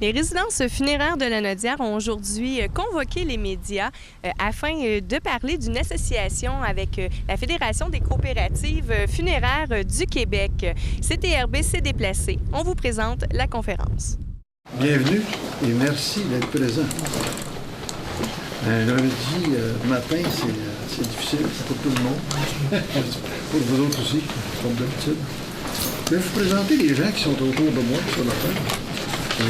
Les résidences funéraires de la Naudière ont aujourd'hui convoqué les médias afin de parler d'une association avec la Fédération des coopératives funéraires du Québec. CTRB s'est déplacé. On vous présente la conférence. Bienvenue et merci d'être présent. Un lundi matin, c'est difficile pour tout le monde. Pour vous autres aussi, comme d'habitude. Je vais vous présenter les gens qui sont autour de moi sur la table. Et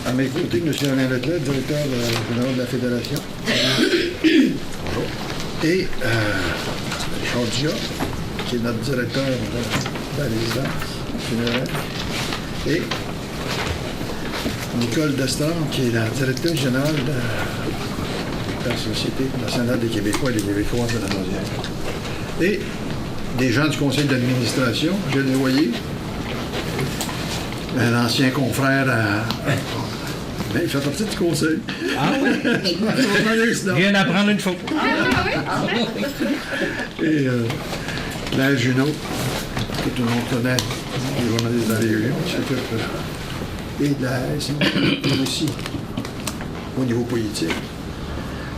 à mes côtés, M. Alain Leclerc, directeur général de la Fédération. Bonjour. Et Charles Dia, qui est notre directeur de la résidence funéraire. Et Nicole Destor, qui est la directrice générale de la Société nationale des Québécois et des Québécoises de la Naudière. Et des gens du conseil d'administration, Gilles Noyer, un ancien confrère ben, il fait partie du conseil. Ah oui? Je viens d'apprendre une fois. Et Claire Junot, que tout le monde connaît, les journalistes de la Réunion, qui s'occupe et de la SNC aussi, au niveau politique.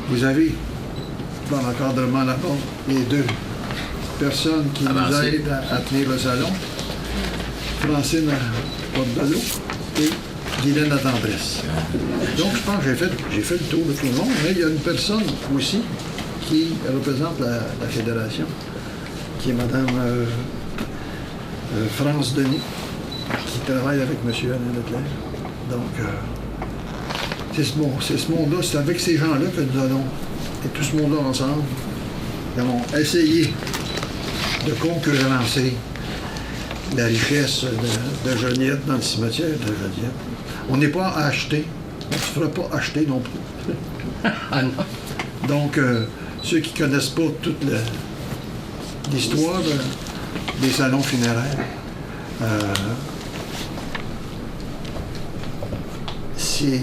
Vous avez, dans l'encadrement là-bas, les deux personnes qui nous aident à tenir le salon, Francine Porte-de-l'eau et Guylaine Latendresse. Donc, je pense que j'ai fait le tour de tout le monde, mais il y a une personne aussi qui représente la Fédération, qui est Mme France Denis, qui travaille avec M. Alain Leclerc. Donc, c'est ce monde-là, c'est avec ces gens-là que nous allons, et tout ce monde-là ensemble, nous allons essayer de concurrencer la richesse de Joliette dans le cimetière de Joliette. On n'est pas à acheter, on ne se fera pas acheter non plus. Ah non. Donc, ceux qui ne connaissent pas toute l'histoire des salons funéraires, si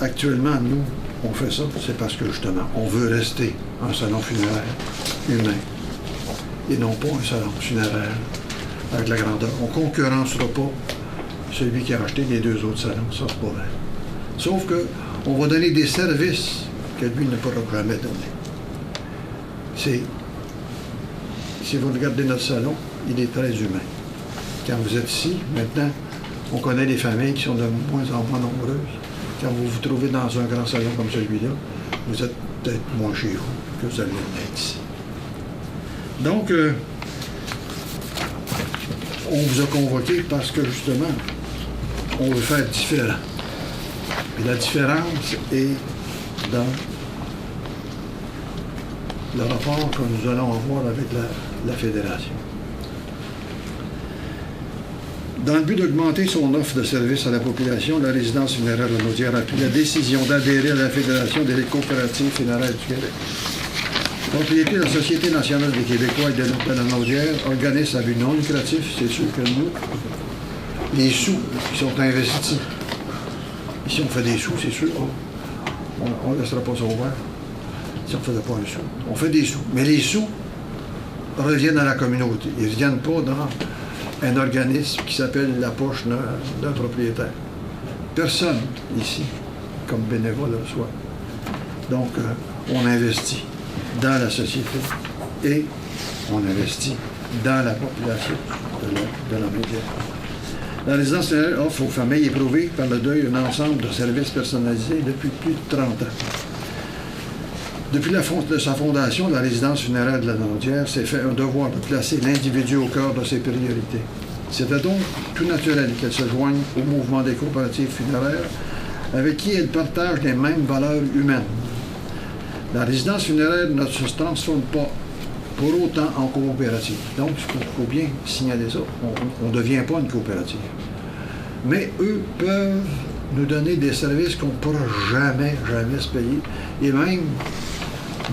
actuellement, nous, on fait ça, c'est parce que justement, on veut rester un salon funéraire humain et non pas un salon funéraire avec la grandeur. On ne concurrencera pas celui qui a acheté les deux autres salons, ça c'est pas vrai. Sauf qu'on va donner des services que lui ne pourra jamais donner. Si vous regardez notre salon, il est très humain. Quand vous êtes ici, maintenant, on connaît les familles qui sont de moins en moins nombreuses. Quand vous vous trouvez dans un grand salon comme celui-là, vous êtes peut-être moins chez vous que vous allez être ici. Donc, on vous a convoqué parce que, justement, on veut faire différent. Et la différence est dans le rapport que nous allons avoir avec la Fédération. Dans le but d'augmenter son offre de services à la population, la résidence funéraire de la Naudière a pris la décision d'adhérer à la Fédération des coopératives funéraires du Québec. Propriété de la Société nationale des Québécois et de la Naudière, organisme à but non lucratif, c'est sûr que nous, les sous qui sont investis, ici on fait des sous, c'est sûr, on ne laissera pas ça ouvert, si on ne faisait pas un sou. On fait des sous, mais les sous reviennent à la communauté, ils ne reviennent pas dans un organisme qui s'appelle la poche d'un propriétaire. Personne ici, comme bénévole, le reçoit. Donc, on investit dans la société et on investit dans la population de la Naudière. La résidence funéraire offre aux familles éprouvées par le deuil un ensemble de services personnalisés depuis plus de 30 ans. Depuis sa fondation, la résidence funéraire de la Naudière s'est fait un devoir de placer l'individu au cœur de ses priorités. C'était donc tout naturel qu'elle se joigne au mouvement des coopératives funéraires avec qui elle partage les mêmes valeurs humaines. La résidence funéraire ne se transforme pas pour autant en coopérative. Donc, il faut bien signaler ça. On ne devient pas une coopérative. Mais eux peuvent nous donner des services qu'on ne pourra jamais se payer. Et même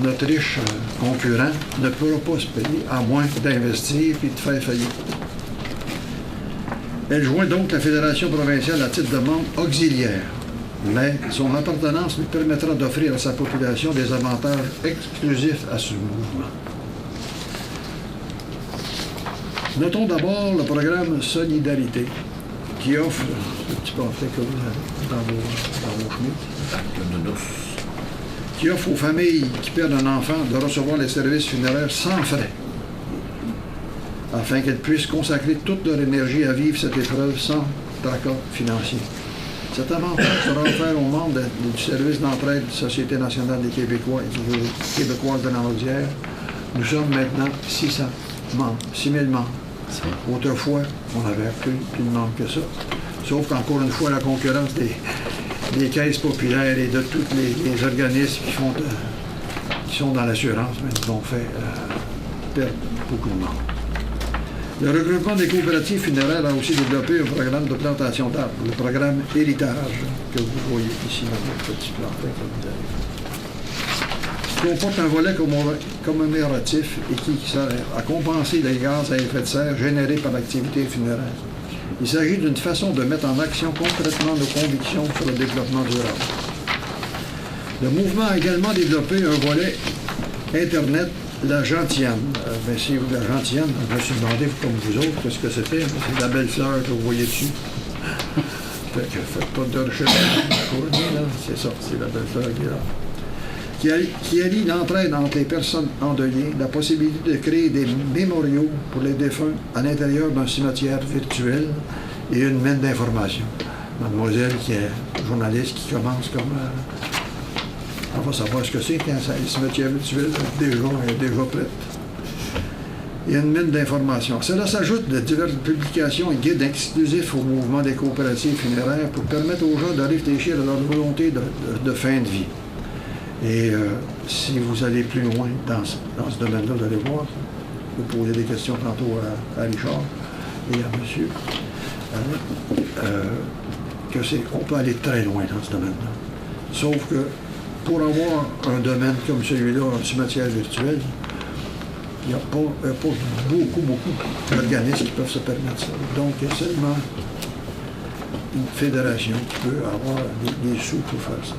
notre riche concurrent ne pourra pas se payer à moins d'investir et de faire faillite. Elle joint donc la Fédération provinciale à titre de membre auxiliaire, mais son appartenance lui permettra d'offrir à sa population des avantages exclusifs à ce mouvement. Notons d'abord le programme Solidarité, qui qui offre, le petit portrait que vous avez dans vos chemises, qui offre aux familles qui perdent un enfant de recevoir les services funéraires sans frais, afin qu'elles puissent consacrer toute leur énergie à vivre cette épreuve sans tracas financier. Cet avantage sera offert aux membres du service d'entraide de la Société nationale des Québécois et des Québécoises de la Naudière. Nous sommes maintenant 600 membres, 6 000 membres. Autrefois, on avait plus de membres que ça. Sauf qu'encore une fois, la concurrence des caisses populaires et de tous les organismes qui sont dans l'assurance nous ont fait perdre beaucoup de membres. Le regroupement des coopératives funéraires a aussi développé un programme de plantation d'arbres, le programme Héritage, que vous voyez ici dans votre petit plantain que vous avez. Il comporte un volet commémoratif et qui sert à compenser les gaz à effet de serre générés par l'activité funéraire. Il s'agit d'une façon de mettre en action concrètement nos convictions sur le développement durable. Le mouvement a également développé un volet Internet, la Gentiane. Si vous, la Gentiane, je me suis demandé, comme vous autres, qu'est-ce que c'était. C'est la belle fleur que vous voyez dessus. Fait que faites pas de recherche là. C'est ça, c'est la belle fleur qui est là. Qui allie l'entraide entre les personnes endeuillées, la possibilité de créer des mémoriaux pour les défunts à l'intérieur d'un cimetière virtuel et une mine d'informations. Mademoiselle, qui est journaliste, qui commence comme... on va savoir ce que c'est quand le cimetière virtuel est déjà prêt. Il y a une mine d'informations. Cela s'ajoute de diverses publications et guides exclusifs au mouvement des coopératives funéraires pour permettre aux gens de réfléchir à leur volonté de fin de vie. Et si vous allez plus loin dans ce domaine-là, vous allez voir, vous posez des questions tantôt à Richard et à monsieur, on peut aller très loin dans ce domaine-là. Sauf que pour avoir un domaine comme celui-là, un cimetière virtuel, il n'y a pas beaucoup d'organismes qui peuvent se permettre ça. Donc, il y a seulement une fédération qui peut avoir des sous pour faire ça.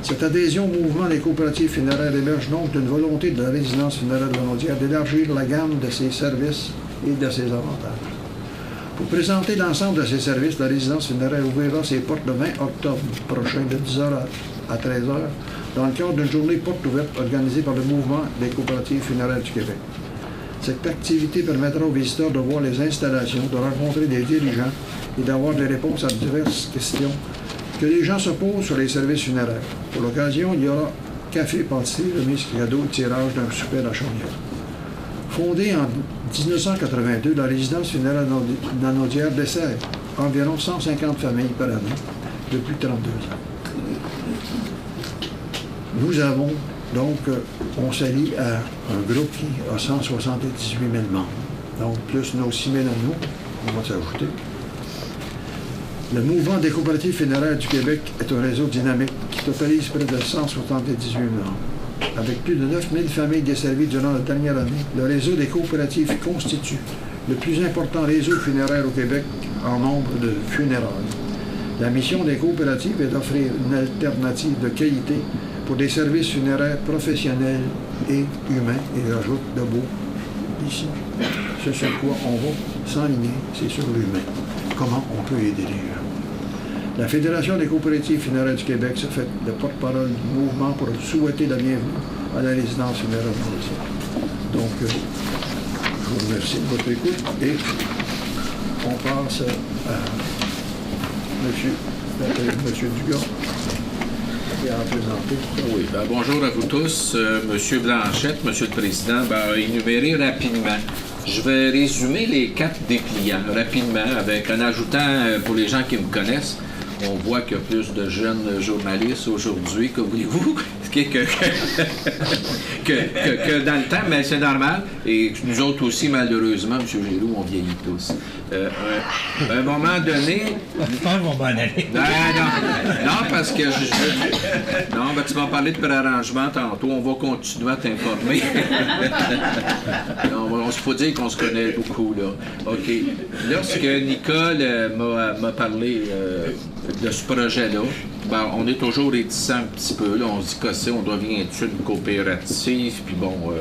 Cette adhésion au mouvement des coopératives funéraires émerge donc d'une volonté de la résidence funéraire de la Naudière d'élargir la gamme de ses services et de ses avantages. Pour présenter l'ensemble de ses services, la résidence funéraire ouvrira ses portes le 20 octobre prochain de 10h à 13h dans le cadre d'une journée porte ouverte organisée par le mouvement des coopératives funéraires du Québec. Cette activité permettra aux visiteurs de voir les installations, de rencontrer des dirigeants et d'avoir des réponses à diverses questions que les gens se posent sur les services funéraires. Pour l'occasion, il y aura café, pâtisserie, remise cadeau et tirage d'un souper à la chaumière. Fondée en 1982, la résidence funéraire de la Naudière dessert environ 150 familles par année depuis 32 ans. Nous avons donc, on s'allie à un groupe qui a 178 000 membres. Donc, plus nos 6 000 à nous, on va s'ajouter. Le mouvement des coopératives funéraires du Québec est un réseau dynamique qui totalise près de 178 membres. Avec plus de 9 000 familles desservies durant la dernière année, le réseau des coopératives constitue le plus important réseau funéraire au Québec en nombre de funérailles. La mission des coopératives est d'offrir une alternative de qualité pour des services funéraires professionnels et humains, et j'ajoute de beau ici. Ce sur quoi on va s'enligner, c'est sur l'humain. Comment on peut aider les gens. La Fédération des coopératives funéraires du Québec se fait le porte-parole du mouvement pour souhaiter la bienvenue à la résidence funéraire de Naudière. Donc, je vous remercie de votre écoute et on passe à Monsieur Dugas. Oui, bonjour à vous tous. Monsieur Blanchette, Monsieur le Président, énumérer rapidement. Je vais résumer les 4 dépliants rapidement, en ajoutant, pour les gens qui me connaissent, on voit qu'il y a plus de jeunes journalistes aujourd'hui, que voulez-vous, que dans le temps, mais c'est normal. Et nous autres aussi, malheureusement, M. Giroux, on vieillit tous. À un moment donné... Je pense qu'on va en aller. Non, parce que tu m'as parlé de préarrangement tantôt. On va continuer à t'informer. On se faut dire qu'on se connaît beaucoup, là. OK. Lorsque Nicole m'a parlé de ce projet-là, on est toujours réticent un petit peu. Là. On se dit que on devient une coopérative, puis bon...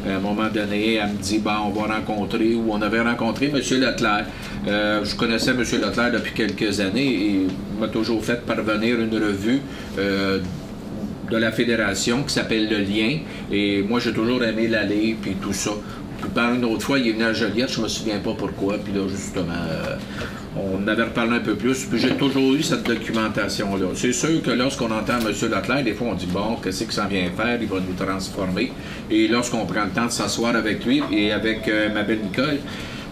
À un moment donné, elle me dit, bon, on va rencontrer, ou on avait rencontré M. Leclerc. Je connaissais M. Leclerc depuis quelques années et il m'a toujours fait parvenir une revue de la Fédération qui s'appelle Le Lien. Et moi, j'ai toujours aimé la lire, puis tout ça. Puis par une autre fois, il est venu à Joliette, je me souviens pas pourquoi, puis là, justement, on avait reparlé un peu plus, puis j'ai toujours eu cette documentation-là. C'est sûr que lorsqu'on entend M. Leclerc, des fois, on dit, bon, qu'est-ce qu'il s'en vient faire? Il va nous transformer. Et lorsqu'on prend le temps de s'asseoir avec lui et avec ma belle Nicole,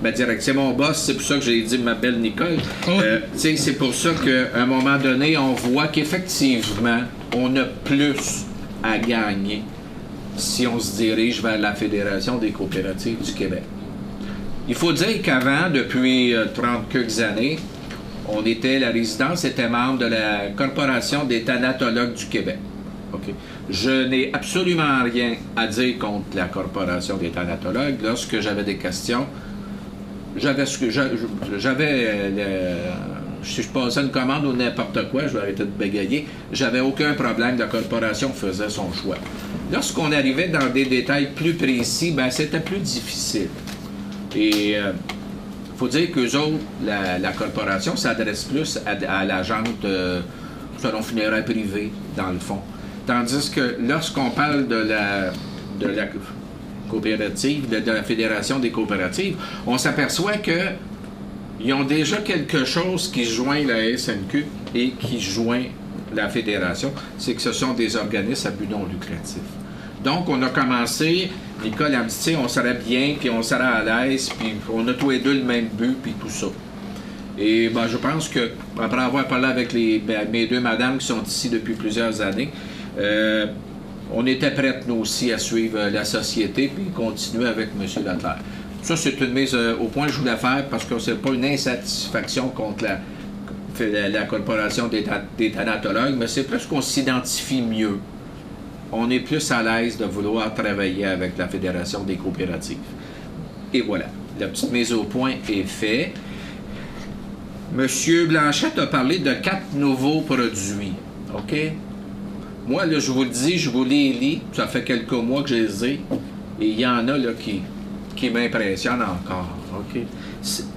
ma direction, c'est mon boss, c'est pour ça que j'ai dit ma belle Nicole. C'est pour ça qu'à un moment donné, on voit qu'effectivement, on a plus à gagner si on se dirige vers la Fédération des coopératives du Québec. Il faut dire qu'avant, depuis 30 quelques années, la résidence était membre de la Corporation des thanatologues du Québec. Okay. Je n'ai absolument rien à dire contre la Corporation des thanatologues. Lorsque j'avais des questions, si je passais une commande ou n'importe quoi, je vais arrêter de bégayer, j'avais aucun problème, la corporation faisait son choix. Lorsqu'on arrivait dans des détails plus précis, ben c'était plus difficile. Et il faut dire qu'eux autres, la corporation s'adresse plus à l'agente salon funéraire privé, dans le fond. Tandis que lorsqu'on parle de la coopérative, de la Fédération des coopératives, on s'aperçoit qu'ils ont déjà quelque chose qui joint la SNQ et qui joint la Fédération, c'est que ce sont des organismes à but non lucratif. Donc, on a commencé, Nicole a dit, tu sais, on serait bien, puis on serait à l'aise, puis on a tous les deux le même but, puis tout ça. Et ben, je pense que, après avoir parlé avec mes deux madames qui sont ici depuis plusieurs années, on était prêtes, nous aussi, à suivre la société, puis continuer avec M. Leclerc. Ça, c'est une mise au point que je voulais faire, parce que c'est pas une insatisfaction contre la Corporation des thanatologues, mais c'est plus qu'on s'identifie mieux. On est plus à l'aise de vouloir travailler avec la Fédération des coopératives. Et voilà, la petite mise au point est faite. Monsieur Blanchette a parlé de 4 nouveaux produits, OK? Moi, là, je vous le dis, je vous les lis, ça fait quelques mois que je les ai, et il y en a là, qui m'impressionnent encore, OK?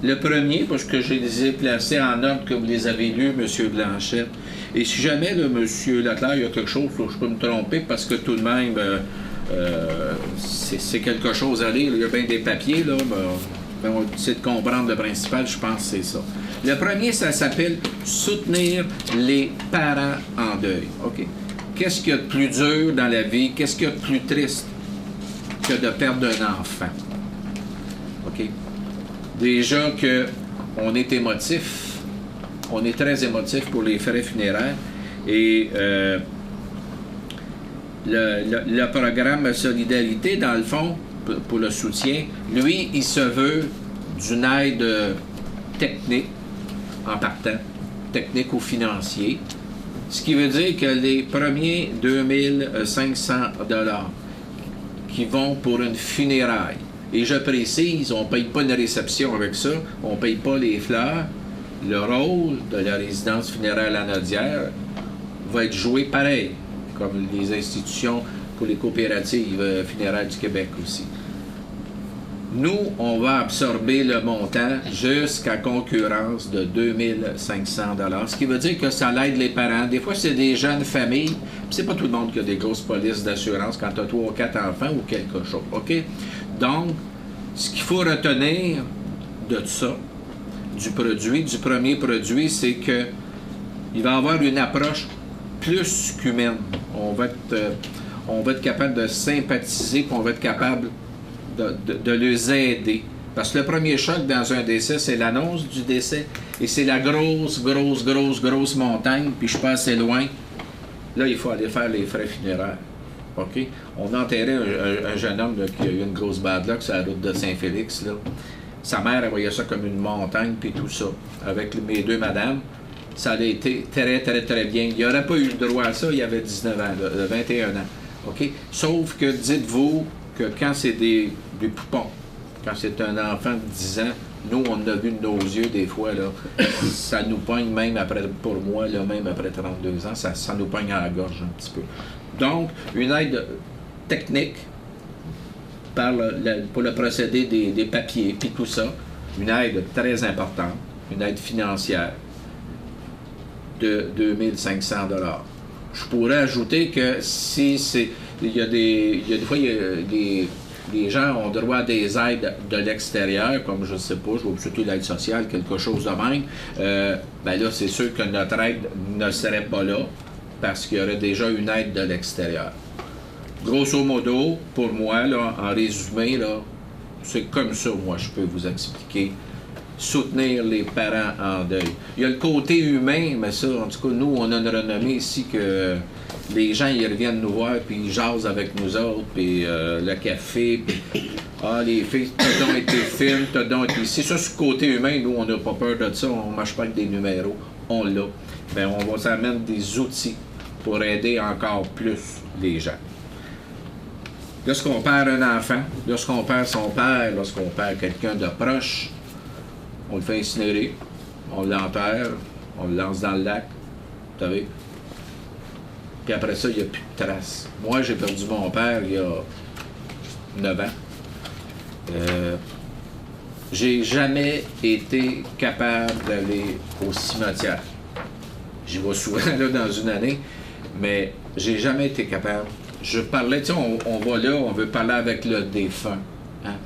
Le premier, parce que je les ai placés en ordre que vous les avez lus, M. Blanchette. Et si jamais, là, M. Leclerc, il y a quelque chose, là, je peux me tromper, parce que tout de même, c'est quelque chose à lire. Il y a bien des papiers, là, mais on essaie de comprendre le principal, je pense que c'est ça. Le premier, ça s'appelle « Soutenir les parents en deuil ». OK? Qu'est-ce qu'il y a de plus dur dans la vie? Qu'est-ce qu'il y a de plus triste que de perdre un enfant? OK? Déjà qu'on est émotif, on est très émotif pour les frais funéraires et le programme Solidarité, dans le fond, pour le soutien, lui, il se veut d'une aide technique en partant, technique ou financier, ce qui veut dire que les premiers 2500 $ qui vont pour une funéraille, et je précise, on ne paye pas une réception avec ça, on ne paye pas les fleurs. Le rôle de la résidence funéraire Lanaudière va être joué pareil, comme les institutions pour les coopératives funéraires du Québec aussi. Nous, on va absorber le montant jusqu'à concurrence de 2500 $, ce qui veut dire que ça aide les parents. Des fois, c'est des jeunes familles, puis c'est pas tout le monde qui a des grosses polices d'assurance quand tu as 3 ou 4 enfants ou quelque chose, OK? Donc, ce qu'il faut retenir de ça, du premier produit, c'est que il va y avoir une approche plus qu'humaine. On va être capable de sympathiser, puis on va être capable de les aider. Parce que le premier choc dans un décès, c'est l'annonce du décès, et c'est la grosse montagne, puis je suis pas assez loin. Là, il faut aller faire les frais funéraires. OK? On a enterré un jeune homme là, qui a eu une grosse bad luck sur la route de Saint-Félix. Là. Sa mère, elle voyait ça comme une montagne, puis tout ça. Avec mes deux madames, ça a été très bien. Il n'aurait pas eu le droit à ça, il avait 19 ans, là, 21 ans. OK? Sauf que dites-vous que quand c'est des poupons, quand c'est un enfant de 10 ans, nous, on a vu de nos yeux des fois, là, ça nous pogne même après, pour moi, là, même après 32 ans, ça nous pogne à la gorge un petit peu. Donc, une aide technique, pour le procédé des papiers, puis tout ça. Une aide très importante, une aide financière de 2500 $. Je pourrais ajouter que si c'est... Il y a des fois, les gens ont droit à des aides de l'extérieur, comme je ne sais pas, je vois surtout l'aide sociale, quelque chose de même. Ben là, c'est sûr que notre aide ne serait pas là, parce qu'il y aurait déjà une aide de l'extérieur. Grosso modo, pour moi, là, en résumé, là, c'est comme ça, moi, je peux vous expliquer. Soutenir les parents en deuil. Il y a le côté humain, mais ça, en tout cas, nous, on a une renommée ici que les gens, ils reviennent nous voir, puis ils jasent avec nous autres, puis le café, puis les filles, t'as donc été fine, t'as donc été ici. Ça, sur le côté humain, nous, on n'a pas peur de ça, on ne marche pas avec des numéros, on l'a. Bien, on va s'amener des outils pour aider encore plus les gens. Lorsqu'on perd un enfant, lorsqu'on perd son père, lorsqu'on perd quelqu'un de proche, on le fait incinérer, on l'enterre, on le lance dans le lac, vous savez. Puis après ça, il n'y a plus de traces. Moi, j'ai perdu mon père il y a 9 ans. J'ai jamais été capable d'aller au cimetière. J'y vais souvent là, dans une année, mais j'ai jamais été capable. Je parlais, tu sais, on va là, on veut parler avec le défunt. Hein?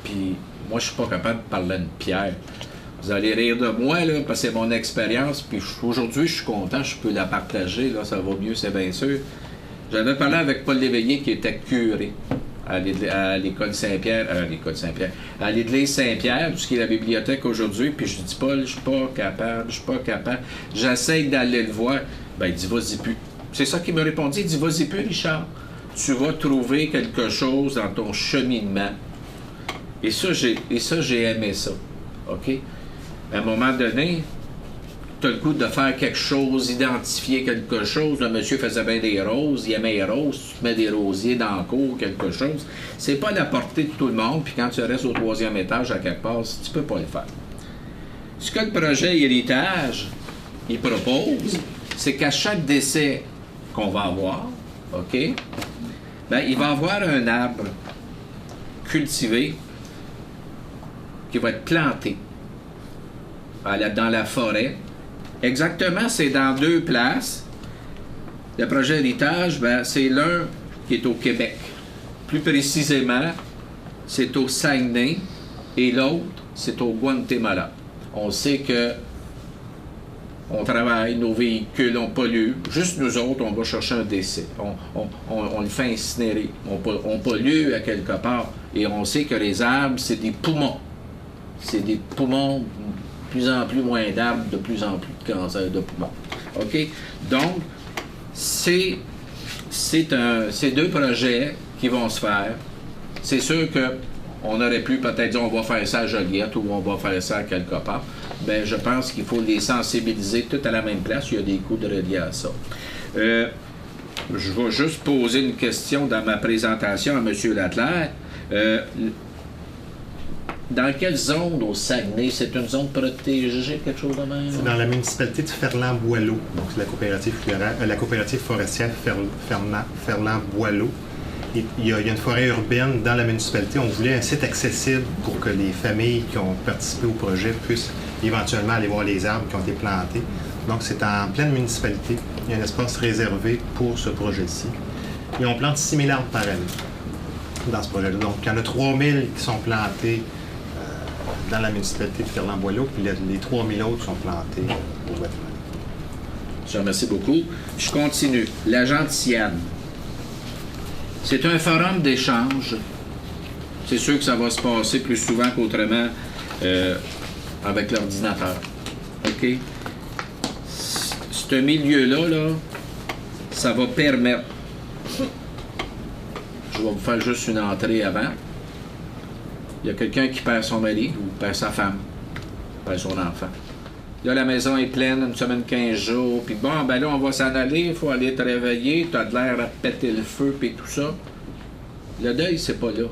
Puis moi, je suis pas capable de parler à une pierre. Vous allez rire de moi, là, parce que c'est mon expérience, puis aujourd'hui, je suis content, je peux la partager, là, ça va mieux, c'est bien sûr. J'avais parlé avec Paul Léveillé, qui était curé à l'école Saint-Pierre, à l'église Saint-Pierre, ce qui est la bibliothèque aujourd'hui, puis je dis, Paul, je suis pas capable, j'essaye d'aller le voir. Ben, il dit, vas-y plus. C'est ça qu'il m'a répondu, il dit, vas-y plus, Richard. Tu vas trouver quelque chose dans ton cheminement. Et ça, j'ai aimé ça. OK? À un moment donné, tu as le goût de faire quelque chose, identifier quelque chose. Le monsieur faisait bien des roses, il aimait les roses, tu te mets des rosiers dans le cours, quelque chose. C'est pas à la portée de tout le monde, puis quand tu restes au 3e étage, à quelque part, tu peux pas le faire. Ce que le projet Héritage, il propose, c'est qu'à chaque décès qu'on va avoir, OK? Ben, il va avoir un arbre cultivé qui va être planté dans la forêt. Exactement, c'est dans 2 places. Le projet Héritage, ben, c'est l'un qui est au Québec. Plus précisément, c'est au Saguenay et l'autre, c'est au Guatemala. On sait que on travaille, nos véhicules, on pollue. Juste nous autres, on va chercher un décès. On le fait incinérer. On pollue à quelque part. Et on sait que les arbres, c'est des poumons. C'est des poumons, de plus en plus moins d'arbres, de plus en plus de cancer de poumons. OK? Donc, c'est 2 projets qui vont se faire. C'est sûr qu'on aurait pu peut-être dire on va faire ça à Joliette ou on va faire ça à quelque part. Bien, je pense qu'il faut les sensibiliser tout à la même place. Il y a des coûts de reliés à ça. Je vais juste poser une question dans ma présentation à M. Latler. Dans quelle zone au Saguenay? C'est une zone protégée, quelque chose de même? C'est dans la municipalité de Ferland-Boileau. Donc, c'est la coopérative forestière Ferland-Boileau. Il y a une forêt urbaine dans la municipalité. On voulait un site accessible pour que les familles qui ont participé au projet puissent éventuellement aller voir les arbres qui ont été plantés. Donc, c'est en pleine municipalité. Il y a un espace réservé pour ce projet-ci. Et on plante 6 000 arbres par année dans ce projet-là. Donc, il y en a 3 000 qui sont plantés dans la municipalité de Ferland-Boileau, puis les 3 000 autres sont plantés au Guatemala. Je remercie beaucoup. Je continue. La Gentiane. C'est un forum d'échange. C'est sûr que ça va se passer plus souvent qu'autrement avec l'ordinateur. OK? Ce milieu-là, là, ça va permettre... Je vais vous faire juste une entrée avant. Il y a quelqu'un qui perd son mari ou perd sa femme, perd son enfant. Là, la maison est pleine, une semaine, 15 jours, puis bon, ben là, on va s'en aller, il faut aller te réveiller, tu as de l'air à péter le feu, puis tout ça. Le deuil, c'est pas là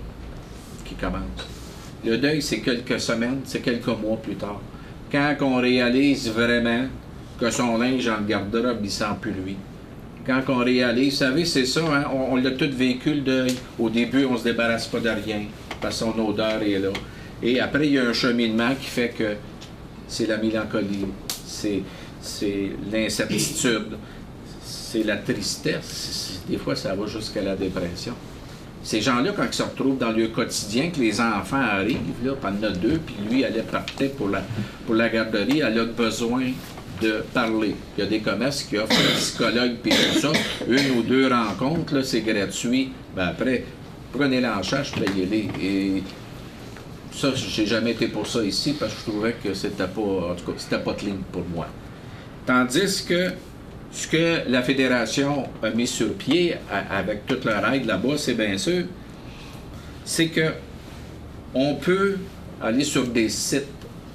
qui commence. Le deuil, c'est quelques semaines, c'est quelques mois plus tard. Quand on réalise vraiment que son linge en garde-robe, il sent plus lui. quand on réalise, vous savez, c'est ça, hein, on l'a tout vécu, le deuil. Au début, on se débarrasse pas de rien, parce que son odeur est là. Et après, il y a un cheminement qui fait que c'est la mélancolie, c'est l'incertitude, c'est la tristesse. Des fois, ça va jusqu'à la dépression. Ces gens-là, quand ils se retrouvent dans le quotidien, que les enfants arrivent, là, pendant 2, puis lui, elle partait pour la garderie, elle a besoin de parler. Il y a des commerces qui offrent un psychologue puis tout ça. 1 ou 2 rencontres, là, c'est gratuit. Ben après, prenez-les en charge, payez-les. Et ça, j'ai jamais été pour ça ici parce que je trouvais que c'était pas, en tout cas, c'était pas clean pour moi. Tandis que ce que la Fédération a mis sur pied avec toute leur aide là-bas, c'est bien sûr, c'est que on peut aller sur des sites,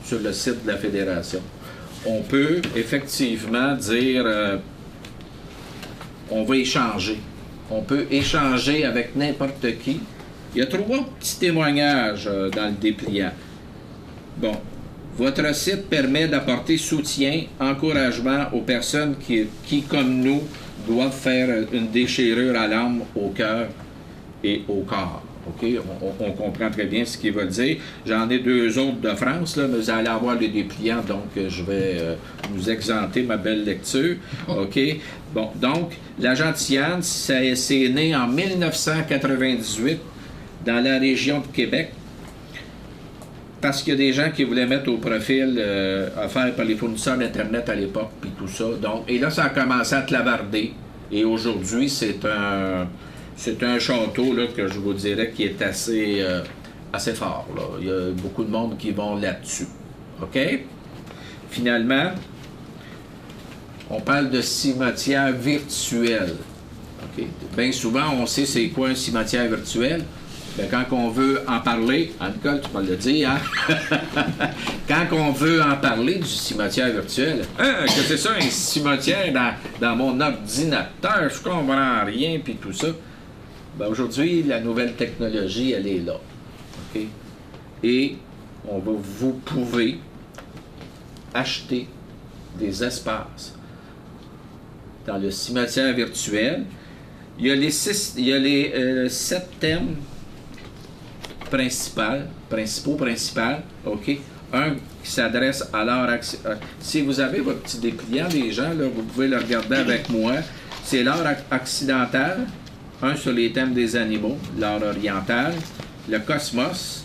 sur le site de la Fédération. On peut effectivement dire on va échanger. On peut échanger avec n'importe qui. Il y a 3 petits témoignages dans le dépliant. Bon. Votre site permet d'apporter soutien, encouragement aux personnes qui, comme nous, doivent faire une déchirure à l'âme, au cœur et au corps. OK? On comprend très bien ce qu'il veut dire. J'en ai 2 autres de France, là, mais vous allez avoir les dépliants, donc je vais vous exempter ma belle lecture. OK? Bon, donc, la Gentillane, c'est né en 1998 dans la région de Québec, parce qu'il y a des gens qui voulaient mettre au profil offert par les fournisseurs d'Internet à l'époque, puis tout ça. Donc, et là, ça a commencé à clavarder. Et aujourd'hui, c'est un château là, que je vous dirais qui est assez fort. Là. Il y a beaucoup de monde qui vont là-dessus. OK? Finalement, on parle de cimetière virtuel. OK? Bien souvent, on sait c'est quoi un cimetière virtuel. Bien, quand on veut en parler, Nicole, tu peux le dire, hein? Quand on veut en parler du cimetière virtuel, que c'est ça, un cimetière dans mon ordinateur, je comprends rien, puis tout ça. Bien, aujourd'hui, la nouvelle technologie, elle est là. OK? Et vous pouvez acheter des espaces dans le cimetière virtuel. Il y a les 7 thèmes principaux, OK? Un qui s'adresse à l'art... Si vous avez votre petit dépliant, les gens, là, vous pouvez le regarder avec moi. C'est l'art occidental, un sur les thèmes des animaux, l'art oriental, le cosmos,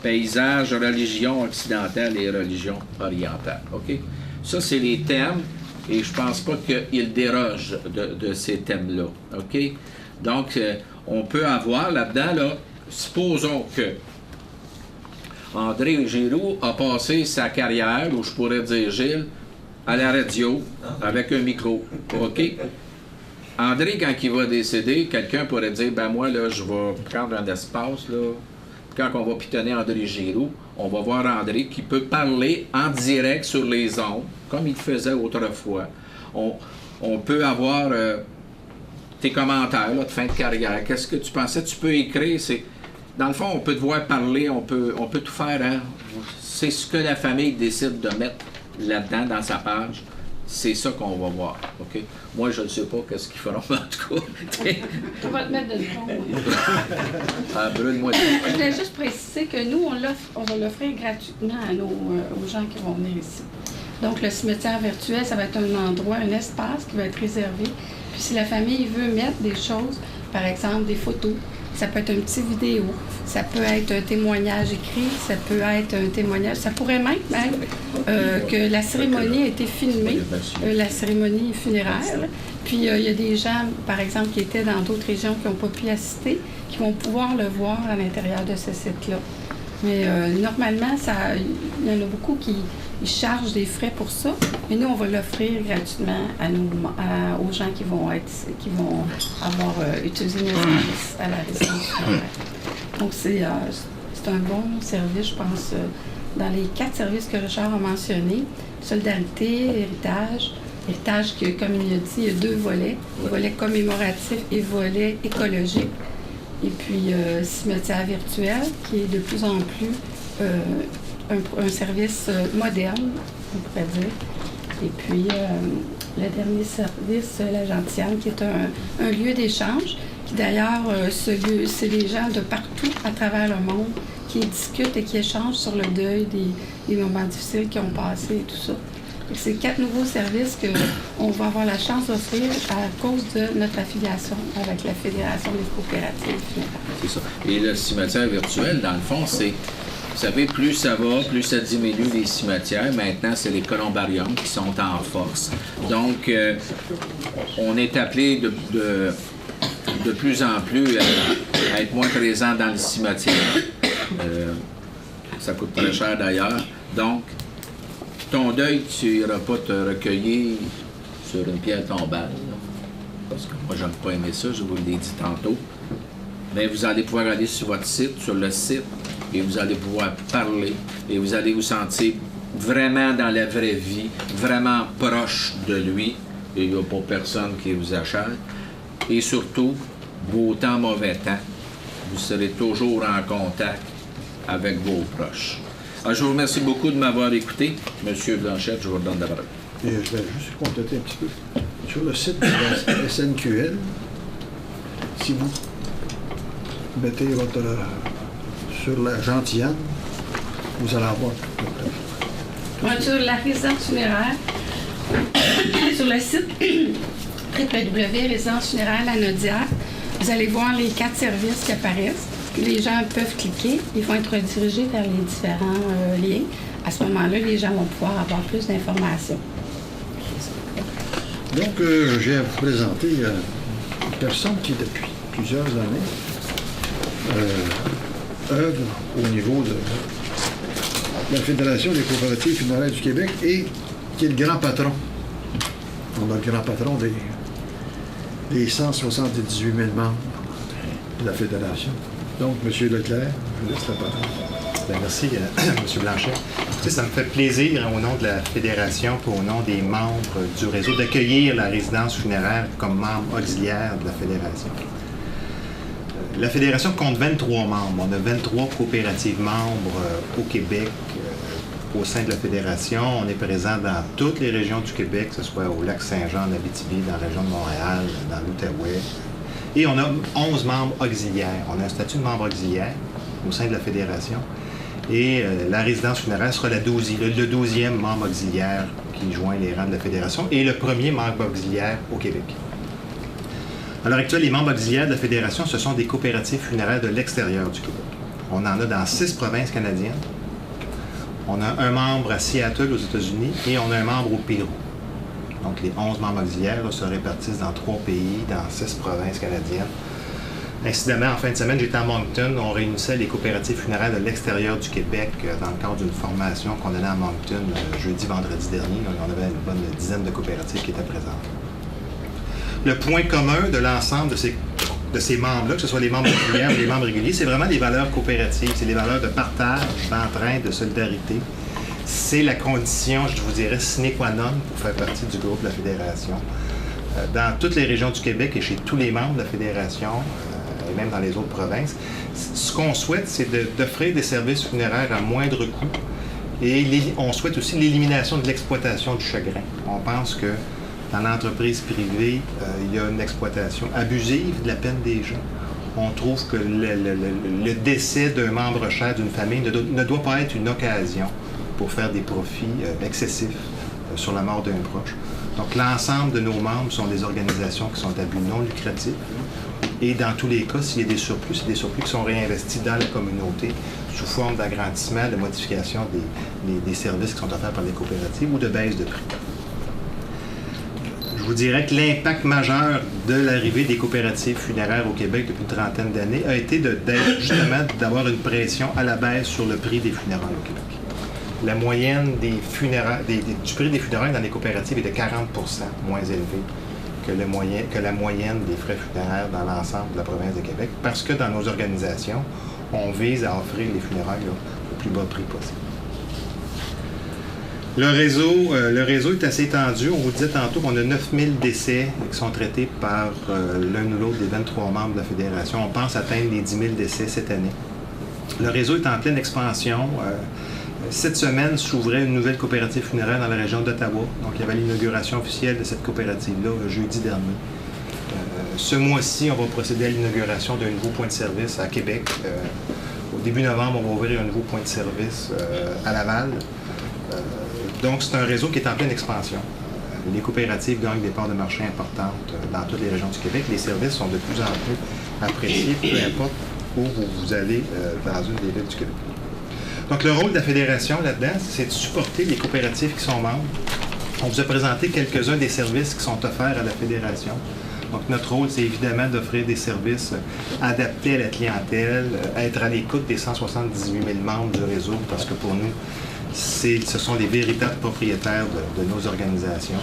paysage, religion occidentale et religion orientale, OK? Ça, c'est les thèmes, et je pense pas qu'ils dérogent de ces thèmes-là, OK? Donc, on peut avoir là-dedans, là, supposons que André Giroux a passé sa carrière, ou je pourrais dire Gilles, à la radio, avec un micro. OK? André, quand il va décéder, quelqu'un pourrait dire, ben moi, là, je vais prendre un espace, là. Quand on va pitonner André Giroux, on va voir André qui peut parler en direct sur les ondes, comme il faisait autrefois. On peut avoir tes commentaires là, de fin de carrière. Qu'est-ce que tu pensais? Tu peux écrire. Dans le fond, on peut te voir parler, on peut tout faire. Hein? C'est ce que la famille décide de mettre là-dedans, dans sa page. C'est ça qu'on va voir. OK? Moi, je ne sais pas qu'est-ce qu'ils feront, en tout cas. On va te mettre de fond. Ah, brûle-moi. Je voulais juste préciser que nous, on va l'offrir gratuitement aux gens qui vont venir ici. Donc, le cimetière virtuel, ça va être un endroit, un espace qui va être réservé. Puis, si la famille veut mettre des choses, par exemple des photos, ça peut être une petite vidéo, ça peut être un témoignage écrit, ça peut être un témoignage, ça pourrait même que la cérémonie a été filmée, la cérémonie funéraire. Puis il y a des gens, par exemple, qui étaient dans d'autres régions qui n'ont pas pu assister, qui vont pouvoir le voir à l'intérieur de ce site-là. Mais normalement, il y en a beaucoup qui chargent des frais pour ça, mais nous, on va l'offrir gratuitement aux gens qui vont avoir utilisé nos services à la résidence funéraire. Donc, c'est un bon service, je pense, dans les 4 services que Richard a mentionnés. Solidarité, héritage. Héritage, comme il a dit, il y a 2 volets. Volet commémoratif et volet écologique. Et puis, cimetière virtuel, qui est de plus en plus un service moderne, on pourrait dire. Et puis, le dernier service, la Gentiane, qui est un lieu d'échange, qui d'ailleurs, c'est des gens de partout à travers le monde qui discutent et qui échangent sur le deuil des moments difficiles qu'ils ont passés et tout ça. Et c'est 4 nouveaux services qu'on va avoir la chance d'offrir à cause de notre affiliation avec la Fédération des coopératives funéraires. C'est ça. Et le cimetière virtuel, dans le fond, c'est... Vous savez, plus ça va, plus ça diminue les cimetières. Maintenant, c'est les columbariums qui sont en force. Donc, on est appelé de plus en plus à être moins présent dans le cimetière. Ça coûte très cher d'ailleurs. Donc, ton deuil, tu n'iras pas te recueillir sur une pierre tombale. Parce que moi, j'aime pas aimer ça, je vous l'ai dit tantôt. Mais vous allez pouvoir aller sur votre site, sur le site, et vous allez pouvoir parler, et vous allez vous sentir vraiment dans la vraie vie, vraiment proche de lui, et il n'y a pas personne qui vous achète. Et surtout, beau temps, mauvais temps, vous serez toujours en contact avec vos proches. Alors, je vous remercie beaucoup de m'avoir écouté. Monsieur Blanchette, je vous redonne la parole. Et je vais juste compléter un petit peu. Sur le site de la SNQL, si vous mettez votre sur la Gentiane, vous allez avoir Sur la résidence funéraire, sur le site www.résidence funéraire La Naudière, vous allez voir les 4 services qui apparaissent. Les gens peuvent cliquer, ils vont être redirigés vers les différents liens. À ce moment-là, les gens vont pouvoir avoir plus d'informations. Donc, j'ai à vous présenter une personne qui, depuis plusieurs années, œuvre au niveau de la Fédération des coopératives funéraires du Québec et qui est le grand patron. On a le grand patron des 178 000 membres de la Fédération. Donc, M. Leclerc, je vous laisse la parole. Bien, merci, M. Blanchet. Tu sais, ça me fait plaisir, au nom de la Fédération, puis au nom des membres du réseau, d'accueillir la résidence funéraire comme membre auxiliaire de la Fédération. La Fédération compte 23 membres. On a 23 coopératives membres au Québec. Au sein de la Fédération, on est présent dans toutes les régions du Québec, que ce soit au Lac-Saint-Jean, en Abitibi, dans la région de Montréal, dans l'Outaouais. Et on a 11 membres auxiliaires. On a un statut de membre auxiliaire au sein de la Fédération. Et la résidence funéraire sera le 12e membre auxiliaire qui joint les rangs de la Fédération et le premier membre auxiliaire au Québec. À l'heure actuelle, les membres auxiliaires de la Fédération, ce sont des coopératives funéraires de l'extérieur du Québec. On en a dans 6 provinces canadiennes. On a un membre à Seattle, aux États-Unis, et on a un membre au Pérou. Donc, les 11 membres auxiliaires là, se répartissent dans 3 pays, dans 6 provinces canadiennes. Incidemment, en fin de semaine, j'étais à Moncton. On réunissait les coopératives funéraires de l'extérieur du Québec dans le cadre d'une formation qu'on donnait à Moncton jeudi, vendredi dernier. On avait une bonne dizaine de coopératives qui étaient présentes. Le point commun de l'ensemble de ces membres-là, que ce soit les membres auxiliaires ou les membres réguliers, c'est vraiment les valeurs coopératives. C'est les valeurs de partage, d'entraide, de solidarité. C'est la condition, je vous dirais, sine qua non pour faire partie du groupe de la Fédération. Dans toutes les régions du Québec et chez tous les membres de la Fédération, et même dans les autres provinces, ce qu'on souhaite, c'est d'offrir des services funéraires à moindre coût. Et on souhaite aussi l'élimination de l'exploitation du chagrin. On pense que dans l'entreprise privée, il y a une exploitation abusive de la peine des gens. On trouve que le décès d'un membre cher d'une famille ne doit pas être une occasion pour faire des profits excessifs sur la mort d'un proche. Donc, l'ensemble de nos membres sont des organisations qui sont à but non lucratif. Et dans tous les cas, s'il y a des surplus, c'est des surplus qui sont réinvestis dans la communauté sous forme d'agrandissement, de modification des services qui sont offerts par les coopératives ou de baisse de prix. Je vous dirais que l'impact majeur de l'arrivée des coopératives funéraires au Québec depuis une trentaine d'années a été justement d'avoir une pression à la baisse sur le prix des funérailles au Québec. La moyenne du prix des funérailles dans les coopératives est de 40 % moins élevé que la moyenne des frais funéraires dans l'ensemble de la province de Québec, parce que dans nos organisations, on vise à offrir les funérailles au plus bas prix possible. Le réseau est assez étendu. On vous disait tantôt qu'on a 9000 décès qui sont traités par l'un ou l'autre des 23 membres de la Fédération. On pense atteindre les 10 000 décès cette année. Le réseau est en pleine expansion. Cette semaine s'ouvrait une nouvelle coopérative funéraire dans la région d'Ottawa. Donc, il y avait l'inauguration officielle de cette coopérative-là jeudi dernier. Ce mois-ci, on va procéder à l'inauguration d'un nouveau point de service à Québec. Au début novembre, on va ouvrir un nouveau point de service à Laval. Donc, c'est un réseau qui est en pleine expansion. Les coopératives gagnent des parts de marché importantes dans toutes les régions du Québec. Les services sont de plus en plus appréciés, peu importe où vous allez dans une des villes du Québec. Donc, le rôle de la Fédération là-dedans, c'est de supporter les coopératives qui sont membres. On vous a présenté quelques-uns des services qui sont offerts à la Fédération. Donc, notre rôle, c'est évidemment d'offrir des services adaptés à la clientèle, être à l'écoute des 178 000 membres du réseau, parce que pour nous, ce sont les véritables propriétaires de nos organisations.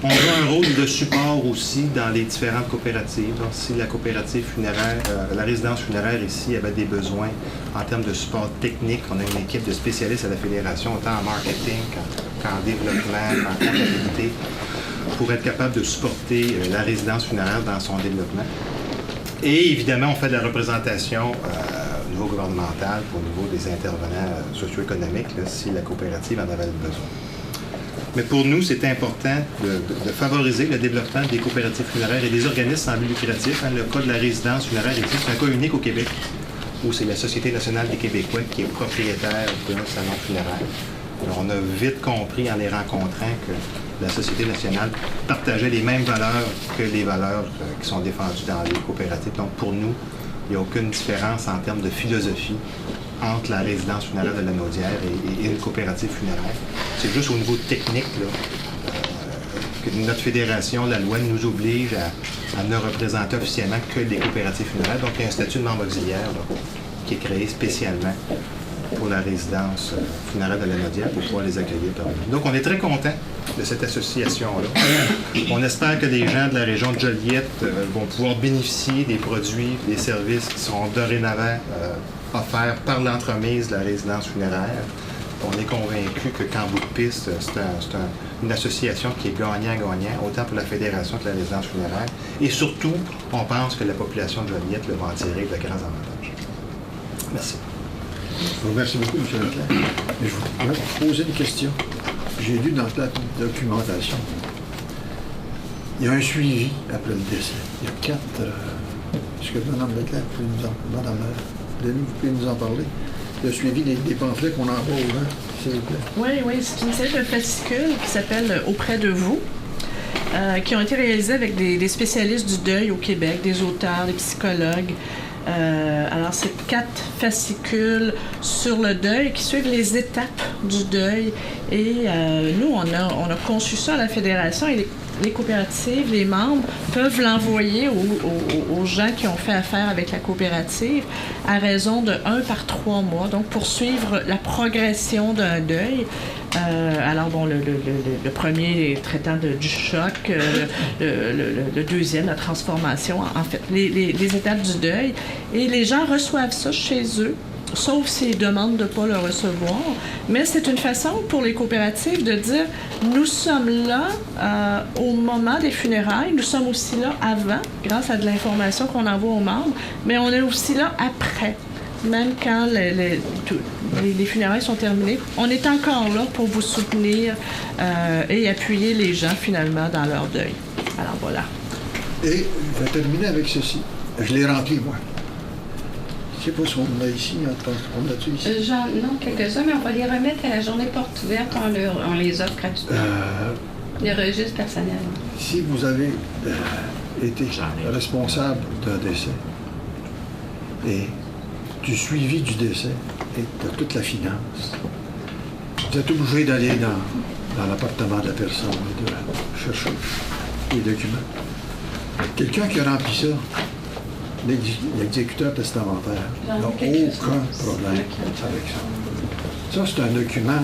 On joue un rôle de support aussi dans les différentes coopératives. Donc, si la coopérative funéraire, la résidence funéraire ici avait des besoins en termes de support technique, on a une équipe de spécialistes à la Fédération, autant en marketing qu'en développement, qu'en comptabilité, pour être capable de supporter la résidence funéraire dans son développement. Et évidemment, on fait de la représentation au niveau gouvernemental, au niveau des intervenants socio-économiques, là, si la coopérative en avait besoin. Mais pour nous, c'est important de favoriser le développement des coopératives funéraires et des organismes sans but lucratif. Le cas de la résidence funéraire ici, c'est un cas unique au Québec, où c'est la Société nationale des Québécois qui est propriétaire d'un salon funéraire. Alors, on a vite compris en les rencontrant que la Société nationale partageait les mêmes valeurs que les valeurs qui sont défendues dans les coopératives. Donc, pour nous, il n'y a aucune différence en termes de philosophie entre la résidence funéraire de la Naudière et une coopérative funéraire. C'est juste au niveau technique là, que notre fédération, la loi, nous oblige à ne représenter officiellement que les coopératives funéraires. Donc, il y a un statut de membre auxiliaire là, qui est créé spécialement pour la résidence funéraire de la Naudière pour pouvoir les accueillir parmi nous. Donc, on est très contents de cette association-là. On espère que les gens de la région de Joliette vont pouvoir bénéficier des produits, des services qui seront dorénavant offerts par l'entremise de la résidence funéraire. On est convaincu que qu'en bout de piste, c'est une association qui est gagnant-gagnant, autant pour la Fédération que la résidence funéraire. Et surtout, on pense que la population de Joliette va en tirer de grands avantages. Merci. Merci beaucoup, M. Leclerc. Je voudrais vous poser une question. J'ai lu dans la documentation, il y a un suivi après le décès. Il y a 4... Est-ce que Mme Leclerc, Mme Denis, vous pouvez nous en parler? Le suivi des pamphlets qu'on envoie aux gens, s'il vous plaît. Oui, c'est une série de fascicules qui s'appelle « Auprès de vous », qui ont été réalisés avec des spécialistes du deuil au Québec, des auteurs, des psychologues. Alors, c'est 4 fascicules sur le deuil qui suivent les étapes du deuil. Et nous, on a conçu ça à la Fédération et les coopératives, les membres peuvent l'envoyer aux gens qui ont fait affaire avec la coopérative à raison de 1 par 3 mois, donc pour suivre la progression d'un deuil. Alors, bon, le premier traitant du choc, le deuxième, la transformation, en fait, les étapes du deuil. Et les gens reçoivent ça chez eux, sauf s'ils demandent de ne pas le recevoir. Mais c'est une façon pour les coopératives de dire, nous sommes là au moment des funérailles, nous sommes aussi là avant, grâce à de l'information qu'on envoie aux membres, mais on est aussi là après. Même quand les funérailles sont terminées, on est encore là pour vous soutenir et appuyer les gens finalement dans leur deuil. Alors voilà. Et je vais terminer avec ceci. Je l'ai rempli, moi. Je ne sais pas si on l'a ici, on l'a-tu ici? Non, quelques-uns, mais on va les remettre à la journée porte ouverte, on les offre gratuitement. Les registres personnels. Si vous avez été responsable d'un décès et du suivi du décès et de toute la finance, vous êtes obligé d'aller dans l'appartement de la personne et de chercher les documents. Quelqu'un qui a rempli ça, l'exécuteur testamentaire n'a aucun problème avec ça. Ça, c'est un document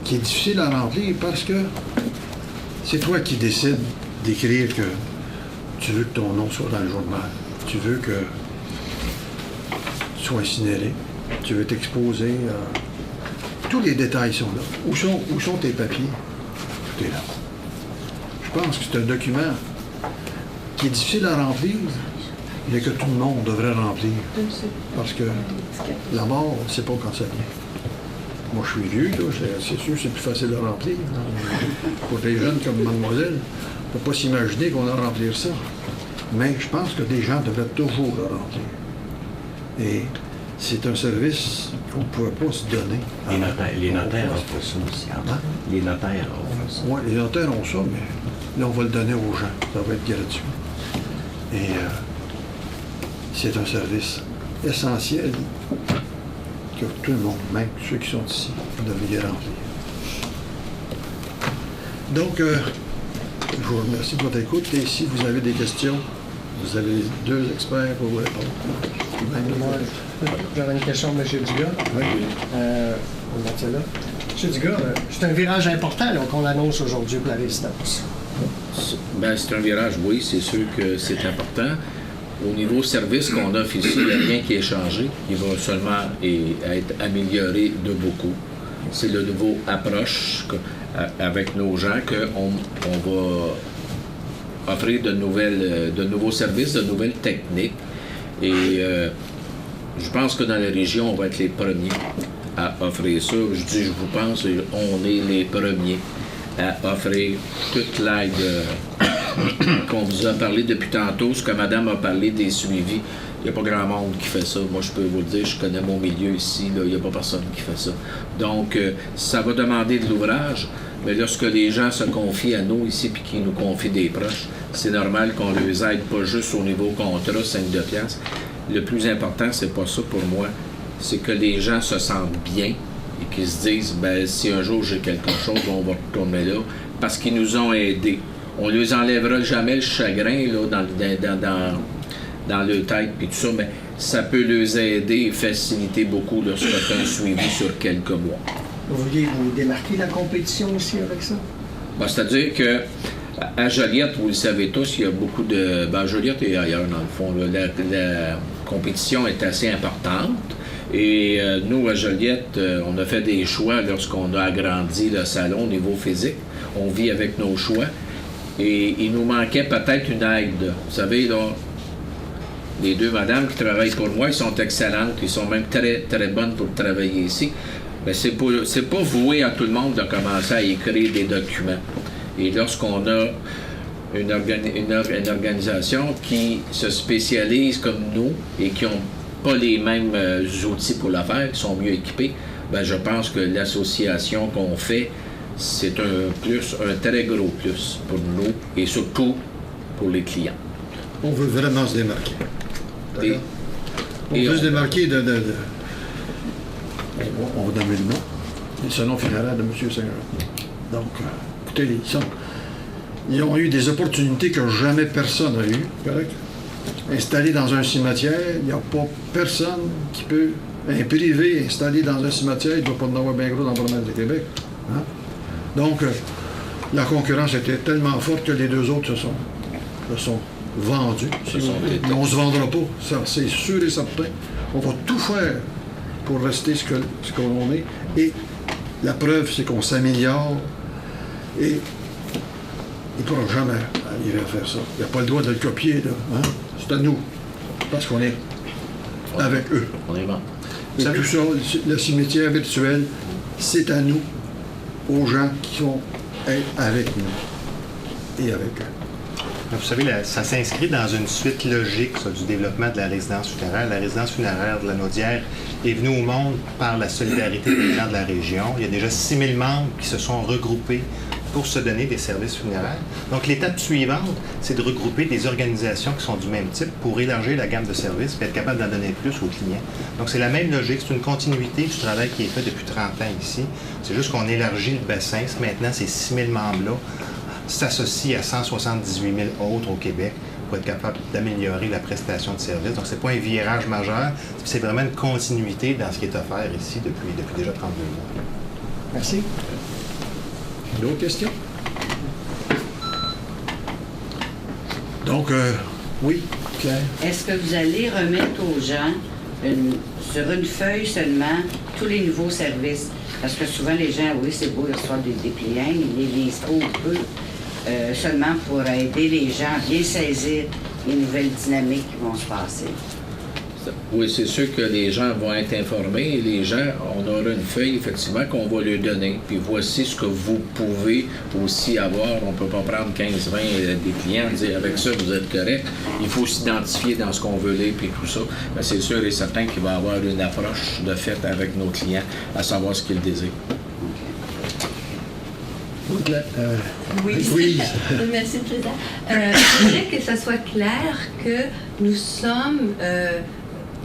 qui est difficile à remplir parce que c'est toi qui décides d'écrire que tu veux que ton nom soit dans le journal, tu veux que tu sois incinéré, tu veux t'exposer. Tous les détails sont là. Où sont tes papiers? Tout est là. Je pense que c'est un document qui est difficile à remplir, mais que tout le monde devrait remplir. Parce que la mort, on ne sait pas quand ça vient. Moi, je suis vieux, là, c'est sûr que c'est plus facile de remplir. Pour des jeunes comme mademoiselle, on ne peut pas s'imaginer qu'on a remplir ça. Mais je pense que des gens devraient toujours le remplir. Et c'est un service qu'on ne pouvait pas se donner. Les notaires offrent ça aussi. Hein? Les notaires offrent ça. Oui, les notaires ont ça, mais là, on va le donner aux gens. Ça va être gratuit. Et c'est un service essentiel que tout le monde, même ceux qui sont ici, devraient remplir. Donc, je vous remercie de votre écoute. Et si vous avez des questions, vous avez 2 experts pour vous répondre. Moi, j'aurais une question de M. Dugas. Oui. On va là. M. Dugas, c'est un virage important qu'on annonce aujourd'hui pour la résidence. Ben, c'est un virage, oui, c'est sûr que c'est important. Au niveau service qu'on offre ici, il n'y a rien qui est changé. Il va seulement être amélioré de beaucoup. C'est le nouveau approche avec nos gens qu'on va offrir de nouveaux services, de nouvelles techniques. Et je pense que dans la région, on va être les premiers à offrir ça. Je dis, je vous pense, on est les premiers à offrir toute l'aide qu'on vous a parlé depuis tantôt, ce que madame a parlé des suivis. Il n'y a pas grand monde qui fait ça. Moi, je peux vous le dire, je connais mon milieu ici, là, il n'y a pas personne qui fait ça. Donc, ça va demander de l'ouvrage, mais lorsque les gens se confient à nous ici puis qu'ils nous confient des proches, c'est normal qu'on les aide pas juste au niveau contrat, 5 de piastres. Le plus important, c'est pas ça pour moi, c'est que les gens se sentent bien et qu'ils se disent, ben si un jour j'ai quelque chose, on va retourner là, parce qu'ils nous ont aidés. On ne les enlèvera jamais le chagrin là, dans leur tête puis tout ça, mais ça peut les aider et faciliter beaucoup lorsqu'il y a un suivi sur quelques mois. Vous vouliez vous démarquer la compétition aussi avec ça? Ben, c'est-à-dire que à Joliette, vous le savez tous, il y a beaucoup de... Ben, Joliette et ailleurs, dans le fond, là, la compétition est assez importante. Et nous, à Joliette, on a fait des choix lorsqu'on a agrandi le salon au niveau physique. On vit avec nos choix. Et il nous manquait peut-être une aide. Vous savez, là, les 2 madames qui travaillent pour moi, ils sont excellentes. Ils sont même très, très bonnes pour travailler ici. Mais c'est pas voué à tout le monde de commencer à écrire des documents. Et lorsqu'on a une organisation qui se spécialise comme nous et qui n'ont pas les mêmes outils pour le faire, qui sont mieux équipés, ben je pense que l'association qu'on fait, c'est un plus, un très gros plus pour nous et surtout pour les clients. On veut vraiment se démarquer. On veut se démarquer de... On va nommer le nom. Le salon funéraire de M. Saint-Jean. Donc, écoutez, ils ont eu des opportunités que jamais personne n'a eues, correct? Installé dans un cimetière, il n'y a pas personne qui peut... Un privé installé dans un cimetière, il ne doit pas en avoir bien gros dans la province du Québec. Hein? Donc, la concurrence était tellement forte que les 2 autres se sont vendus. Mais on ne se vendra pas, ça c'est sûr et certain. On va tout faire pour rester ce qu'on est. Et la preuve, c'est qu'on s'améliore et il ne pourra jamais arriver à faire ça. Il n'y a pas le droit de le copier, là. Hein? C'est à nous, parce qu'on est avec eux. On est bon. Et tout ça, le cimetière virtuel, c'est à nous, aux gens qui vont être avec nous et avec eux. Vous savez, ça s'inscrit dans une suite logique ça, du développement de la résidence funéraire. La résidence funéraire de la Naudière est venue au monde par la solidarité des gens de la région. Il y a déjà 6 000 membres qui se sont regroupés pour se donner des services funéraires. Donc, l'étape suivante, c'est de regrouper des organisations qui sont du même type pour élargir la gamme de services et être capable d'en donner plus aux clients. Donc, c'est la même logique. C'est une continuité du travail qui est fait depuis 30 ans ici. C'est juste qu'on élargit le bassin. Maintenant, ces 6 000 membres-là s'associent à 178 000 autres au Québec pour être capable d'améliorer la prestation de services. Donc, c'est pas un virage majeur, c'est vraiment une continuité dans ce qui est offert ici depuis déjà 32 mois. Merci. D'autres questions? Donc, oui, Claire. Est-ce que vous allez remettre aux gens sur une feuille seulement tous les nouveaux services? Parce que souvent, les gens, oui, c'est beau de recevoir des dépliants, ils les lisent trop peu, seulement pour aider les gens à bien saisir les nouvelles dynamiques qui vont se passer. Oui, c'est sûr que les gens vont être informés et les gens, on aura une feuille, effectivement, qu'on va leur donner. Puis voici ce que vous pouvez aussi avoir. On ne peut pas prendre 15-20 des clients et dire avec ça, vous êtes correct. Il faut s'identifier dans ce qu'on veut lire puis tout ça. Mais c'est sûr et certain qu'il va y avoir une approche de fait avec nos clients à savoir ce qu'ils désirent. Oui. Merci, Président. Je voudrais que ça soit clair que nous sommes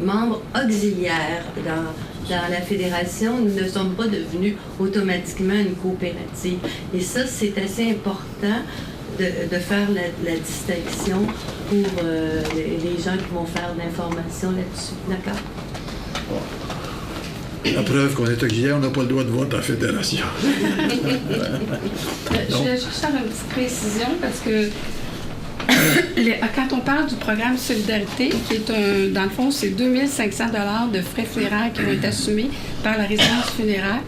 membres auxiliaires dans la fédération. Nous ne sommes pas devenus automatiquement une coopérative. Et ça, c'est assez important de faire la distinction pour les gens qui vont faire de l'information là-dessus. D'accord? La preuve qu'on est auxiliaire, on n'a pas le droit de vote à la fédération. Je voulais juste faire une petite précision parce que quand on parle du programme Solidarité, qui est dans le fond, c'est 2500 $ de frais funéraires qui vont être assumés par la résidence funéraire.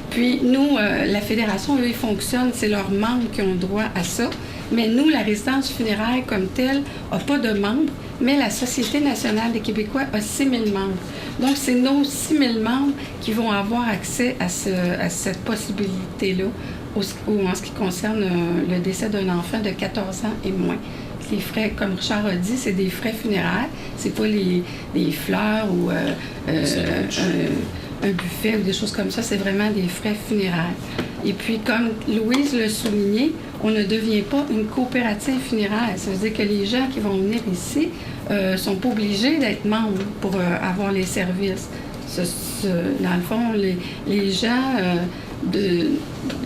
Puis nous, la fédération, eux, ils fonctionnent, c'est leurs membres qui ont droit à ça. Mais nous, la résidence funéraire comme telle n'a pas de membres, mais la Société nationale des Québécois a 6 000 membres. Donc, c'est nos 6 000 membres qui vont avoir accès à cette possibilité-là en ce qui concerne le décès d'un enfant de 14 ans et moins. Les frais, comme Richard a dit, c'est des frais funéraires. C'est pas des fleurs ou un buffet ou des choses comme ça. C'est vraiment des frais funéraires. Et puis, comme Louise l'a souligné, on ne devient pas une coopérative funéraire. Ça veut dire que les gens qui vont venir ici sont pas obligés d'être membres pour avoir les services. Dans le fond, les gens...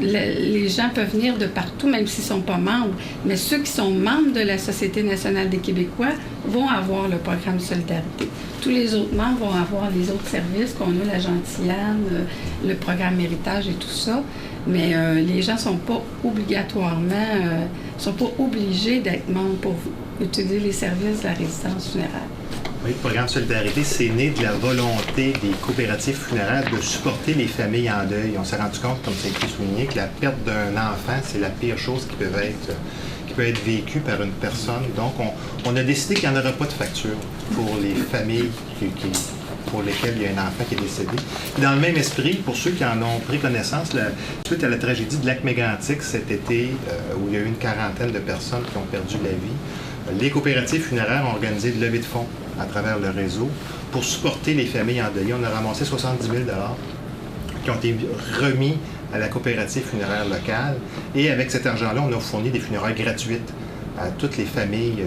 les gens peuvent venir de partout, même s'ils ne sont pas membres. Mais ceux qui sont membres de la Société nationale des Québécois vont avoir le programme Solidarité. Tous les autres membres vont avoir les autres services qu'on a, la Gentillane, le programme Héritage et tout ça. Mais les gens ne sont pas obligatoirement, sont pas obligés d'être membres pour utiliser les services de la résidence funéraire. Oui, le programme Solidarité, c'est né de la volonté des coopératives funéraires de supporter les familles en deuil. On s'est rendu compte, comme ça a été souligné, que la perte d'un enfant, c'est la pire chose qui peut être vécue par une personne. Donc, on a décidé qu'il n'y en aura pas de facture pour les familles pour lesquelles il y a un enfant qui est décédé. Dans le même esprit, pour ceux qui en ont pris connaissance, suite à la tragédie de Lac-Mégantic cet été, où il y a eu une quarantaine de personnes qui ont perdu la vie, les coopératives funéraires ont organisé de levée de fonds à travers le réseau pour supporter les familles en deuil. On a ramassé 70 000 $ qui ont été remis à la coopérative funéraire locale. Et avec cet argent-là, on a fourni des funérailles gratuites à toutes les familles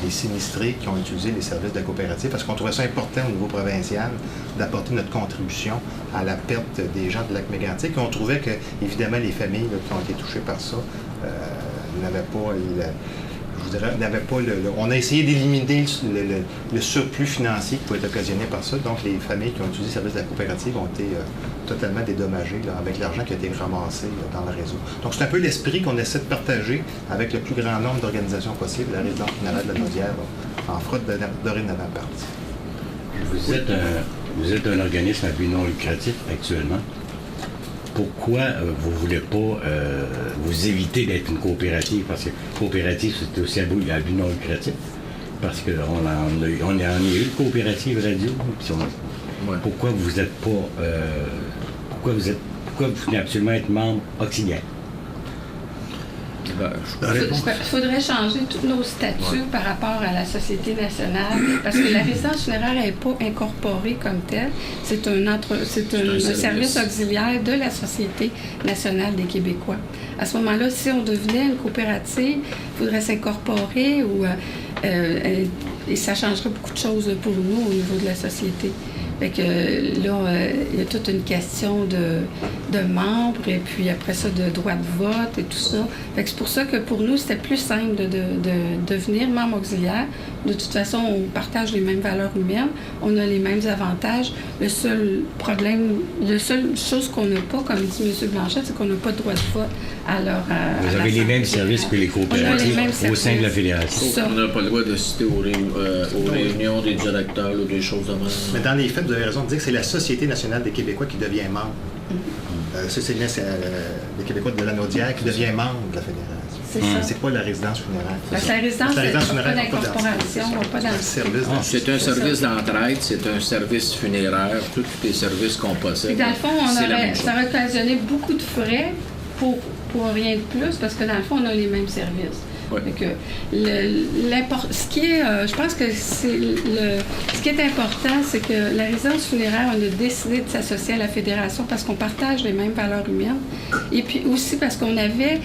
des sinistrés qui ont utilisé les services de la coopérative, parce qu'on trouvait ça important au niveau provincial d'apporter notre contribution à la perte des gens de Lac-Mégantic. Et on trouvait que, évidemment, les familles qui ont été touchées par ça n'avaient pas on a essayé d'éliminer le surplus financier qui pouvait être occasionné par ça. Donc, les familles qui ont utilisé le service de la coopérative ont été totalement dédommagées avec l'argent qui a été ramassé dans le réseau. Donc, c'est un peu l'esprit qu'on essaie de partager avec le plus grand nombre d'organisations possibles. La résidence funéraire de la Naudière en fera dorénavant partie. Vous êtes un organisme à but non lucratif actuellement. Pourquoi vous ne voulez pas vous éviter d'être une coopérative? Parce que coopérative, c'est aussi à but non lucratif. Parce qu'on a eu une coopérative radio. Pourquoi vous n'êtes pas... pourquoi vous voulez absolument être membre auxiliaire? Il faudrait changer tous nos statuts par rapport à la Société nationale, parce que la résidence funéraire n'est pas incorporée comme telle. C'est un service auxiliaire de la Société nationale des Québécois. À ce moment-là, si on devenait une coopérative, il faudrait s'incorporer et ça changerait beaucoup de choses pour nous au niveau de la société. Fait que là, il y a toute une question de membres et puis après ça, de droit de vote et tout ça. Fait que c'est pour ça que pour nous, c'était plus simple de devenir membre auxiliaire. De toute façon, on partage les mêmes valeurs humaines, on a les mêmes avantages. Le seul problème, la seule chose qu'on n'a pas, comme dit M. Blanchette, c'est qu'on n'a pas de droit de vote. Alors, vous avez les mêmes services que les coopératives au sein de la fédération. On n'a pas le droit de citer aux réunions des directeurs ou des choses de même. Mais dans les faits, vous avez raison de dire que c'est la Société nationale des Québécois qui devient membre. C'est les Québécois de la Naudière qui devient membre de la fédération. C'est ça. C'est pas la résidence funéraire. Parce que la résidence, La résidence pas funéraire, pas d'incorporation, pas dans le service. C'est un service d'entraide, c'est un service funéraire, tous les services qu'on possède. Puis dans le fond, ça aurait occasionné beaucoup de frais pour rien de plus, parce que dans le fond, on a les mêmes services. Ouais. Que ce qui est, je pense que ce qui est important, c'est que la résidence funéraire, on a décidé de s'associer à la fédération parce qu'on partage les mêmes valeurs humaines. Et puis aussi parce qu'on avait,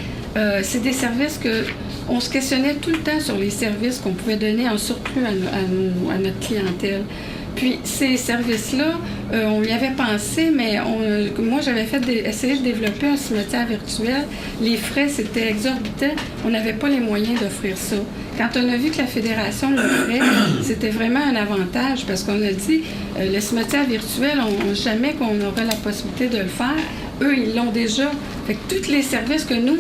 c'est des services on se questionnait tout le temps sur les services qu'on pouvait donner en surplus à notre clientèle. Puis ces services-là, on y avait pensé, mais moi j'avais essayé de développer un cimetière virtuel. Les frais, c'était exorbitant. On n'avait pas les moyens d'offrir ça. Quand on a vu que la Fédération l'offrait, c'était vraiment un avantage parce qu'on a dit, le cimetière virtuel, jamais qu'on aurait la possibilité de le faire. Eux, ils l'ont déjà. Fait que tous les services que nous,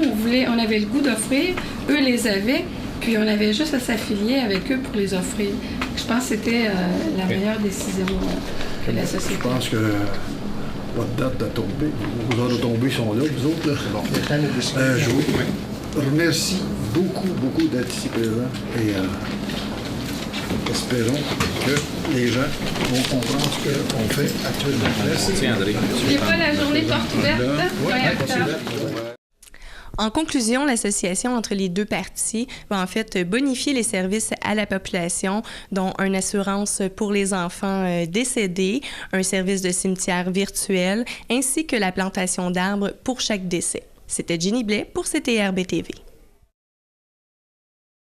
on avait le goût d'offrir, eux les avaient. Puis on avait juste à s'affilier avec eux pour les offrir. Je pense que c'était la meilleure décision que la société. Je pense que votre date de tomber, vos heures de tomber sont là, vous autres. Là. Je vous remercie beaucoup d'être ici présent et espérons que les gens vont comprendre ce qu'on fait actuellement. Merci, André. N'oubliez pas la journée porte ouverte. En conclusion, l'association entre les deux parties va en fait bonifier les services à la population, dont une assurance pour les enfants décédés, un service de cimetière virtuel, ainsi que la plantation d'arbres pour chaque décès. C'était Ginny Blais pour CTRB TV.